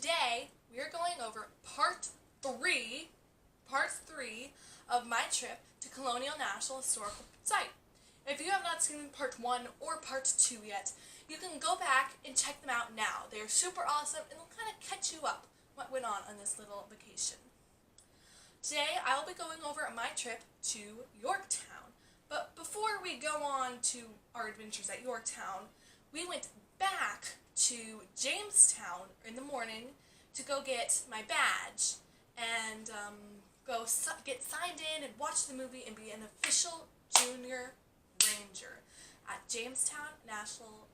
Today, we are going over part three of my trip to Colonial National Historical Site. If you have not seen part 1 or part 2 yet, you can go back and check them out now. They are super awesome and they'll kind of catch you up what went on this little vacation. Today, I will be going over my trip to Yorktown. But before we go on to our adventures at Yorktown, we went back to Jamestown in the morning to go get my badge and go get signed in and watch the movie and be an official junior ranger at Jamestown National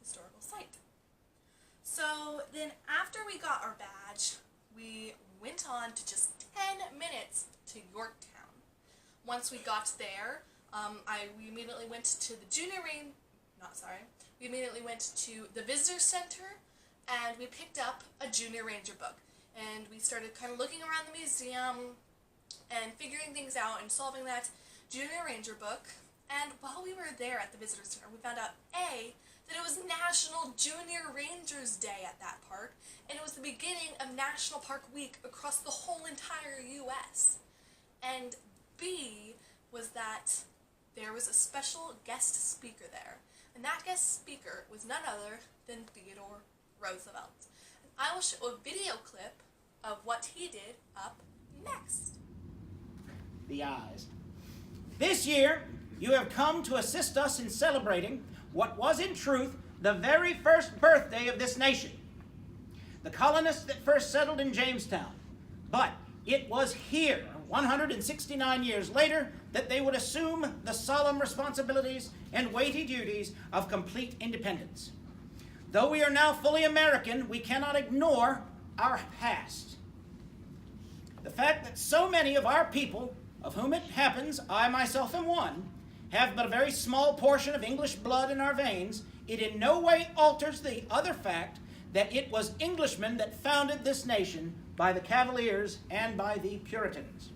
Historical Site. So then after we got our badge, we went on to just 10 minutes to Yorktown. Once we got there, we immediately went to the we immediately went to the visitor center and we picked up a junior ranger book. And we started kind of looking around the museum and figuring things out and solving that junior ranger book. And while we were there at the visitor center, we found out that it was National Junior Rangers Day at that park, and it was the beginning of National Park Week across the whole entire U.S. And B was that there was a special guest speaker there, and that guest speaker was none other than Theodore Roosevelt. And I will show a video clip of what he did up next. The eyes. This year, you have come to assist us in celebrating what was in truth the very first birthday of this nation. The colonists that first settled in Jamestown. But it was here, 169 years later, that they would assume the solemn responsibilities and weighty duties of complete independence. Though we are now fully American, we cannot ignore our past. The fact that so many of our people, of whom it happens I myself am one, have but a very small portion of English blood in our veins, it in no way alters the other fact that it was Englishmen that founded this nation by the Cavaliers and by the Puritans.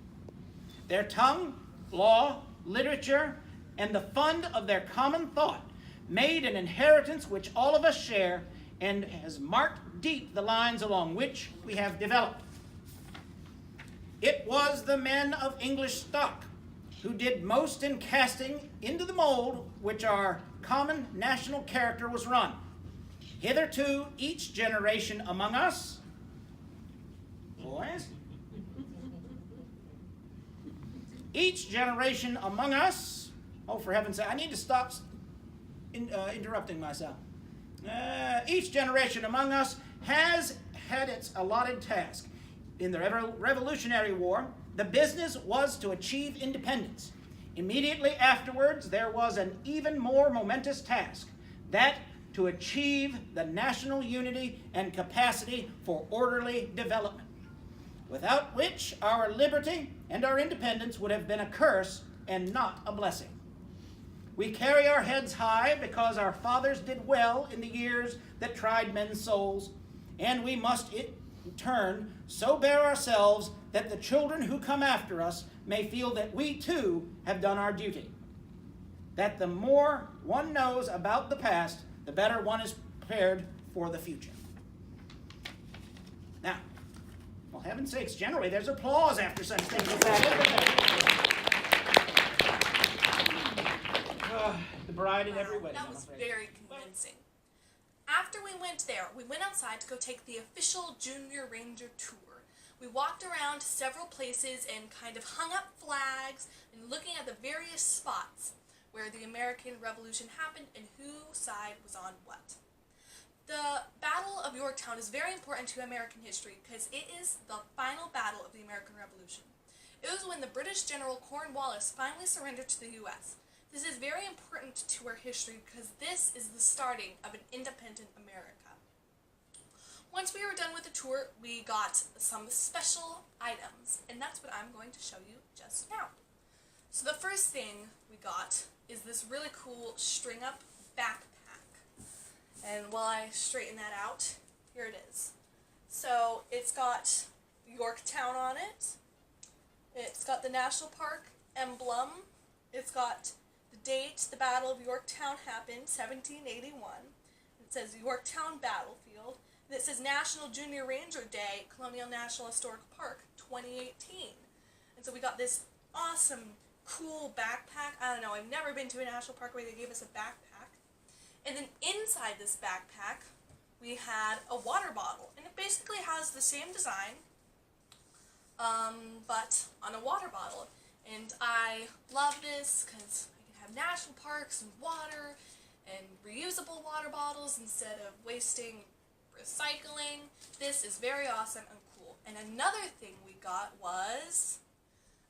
Their tongue, law, literature, and the fund of their common thought made an inheritance which all of us share and has marked deep the lines along which we have developed. It was the men of English stock who did most in casting into the mold which our common national character was run. Hitherto, each generation among us, boys, each generation among us, oh, for heaven's sake, I need to stop interrupting myself. Each generation among us has had its allotted task. In the Revolutionary War, the business was to achieve independence. Immediately afterwards, there was an even more momentous task, that to achieve the national unity and capacity for orderly development, without which our liberty and our independence would have been a curse and not a blessing. We carry our heads high because our fathers did well in the years that tried men's souls, and we must in turn so bear ourselves that the children who come after us may feel that we too have done our duty. That the more one knows about the past, the better one is prepared for the future. Now, well, heaven's sakes, generally there's applause after such things as that. The bride in every wedding. That was very convincing. After we went there, we went outside to go take the official Junior Ranger tour. We walked around several places and kind of hung up flags and looking at the various spots where the American Revolution happened and whose side was on what. The Battle of Yorktown is very important to American history because it is the final battle of the American Revolution. It was when the British General Cornwallis finally surrendered to the U.S. This is very important to our history because this is the starting of an independent America. Once we were done with the tour, we got some special items, and that's what I'm going to show you just now. So the first thing we got is this really cool string-up backpack. And while I straighten that out, here it is. So it's got Yorktown on it. It's got the National Park emblem. It's got the date the Battle of Yorktown happened, 1781. It says Yorktown Battlefield. And it says National Junior Ranger Day, Colonial National Historic Park, 2018. And so we got this awesome, cool backpack. I don't know, I've never been to a national park where they gave us a backpack. And then inside this backpack, we had a water bottle. And it basically has the same design, but on a water bottle. And I love this because I can have national parks and water and reusable water bottles instead of wasting recycling. This is very awesome and cool. And another thing we got was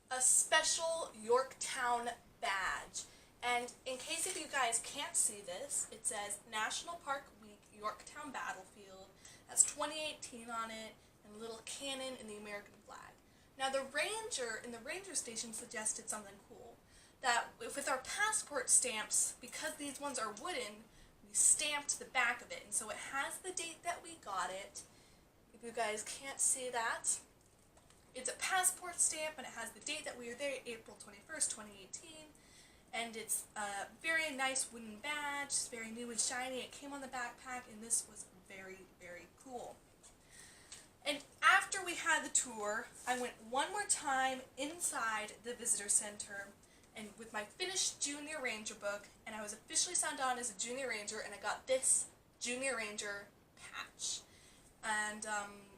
a special Yorktown badge. And in case if you guys can't see this, it says National Park Week Yorktown Battlefield. That's 2018 on it, and a little cannon in the American flag. Now the ranger in the ranger station suggested something cool. That with our passport stamps, because these ones are wooden, we stamped the back of it. And so it has the date that we got it. If you guys can't see that, it's a passport stamp and it has the date that we were there, April 21st, 2018. And it's a very nice wooden badge. It's very new and shiny. It came on the backpack and this was very, very cool. And after we had the tour, I went one more time inside the visitor center and with my finished Junior Ranger book, and I was officially signed on as a Junior Ranger, and I got this Junior Ranger patch. And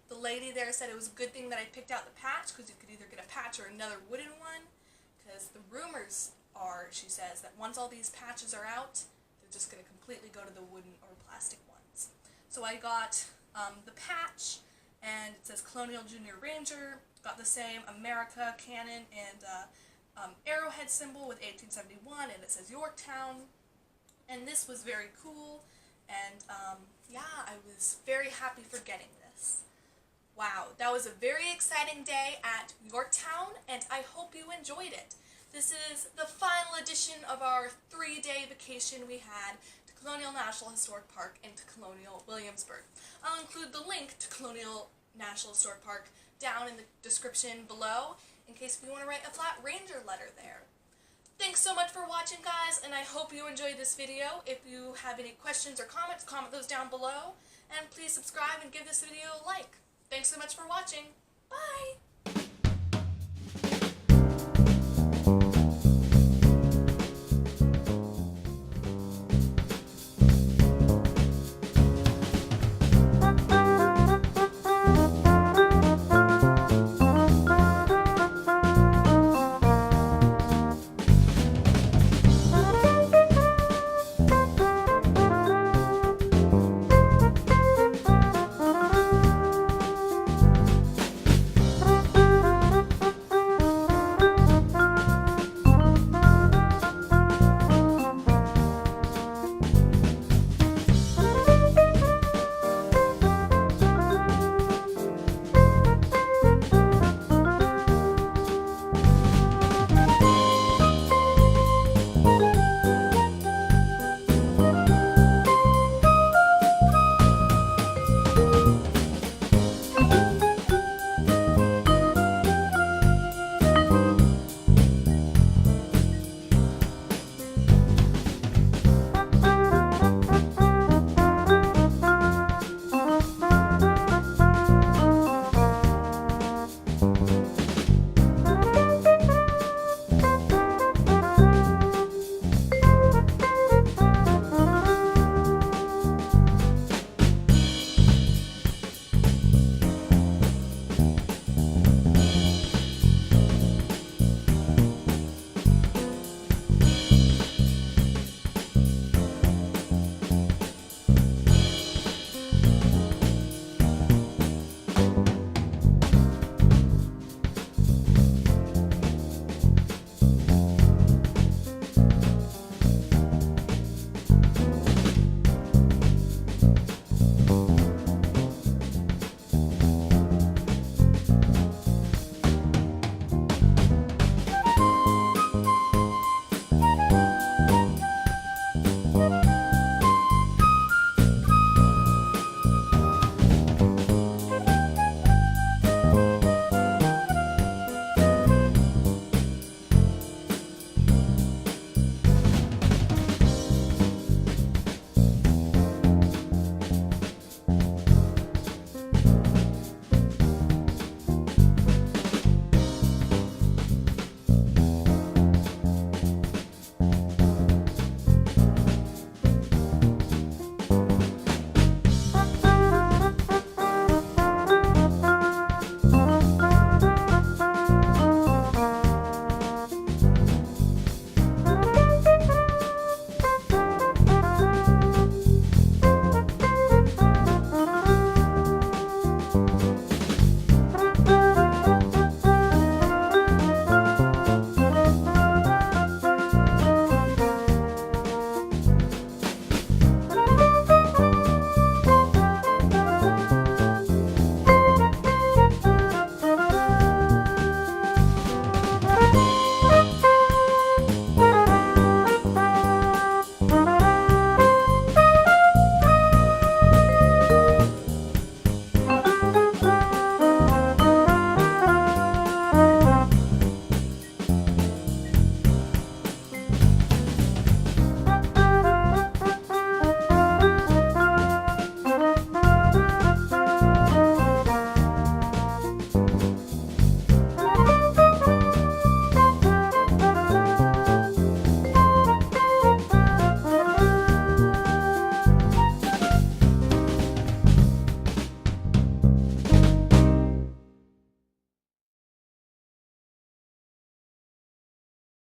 the lady there said it was a good thing that I picked out the patch, because you could either get a patch or another wooden one, because the rumors are, she says, that once all these patches are out, they're just going to completely go to the wooden or plastic ones. So I got the patch, and it says Colonial Junior Ranger, got the same America cannon and arrowhead symbol with 1871, and it says Yorktown, and this was very cool, and yeah, I was very happy for getting this. Wow, that was a very exciting day at Yorktown, and I hope you enjoyed it. This is the final edition of our 3-day vacation we had to Colonial National Historic Park and to Colonial Williamsburg. I'll include the link to Colonial National Historic Park down in the description below, in case you want to write a flat ranger letter there. Thanks so much for watching, guys, and I hope you enjoyed this video. If you have any questions or comments, comment those down below, and please subscribe and give this video a like. Thanks so much for watching. Bye!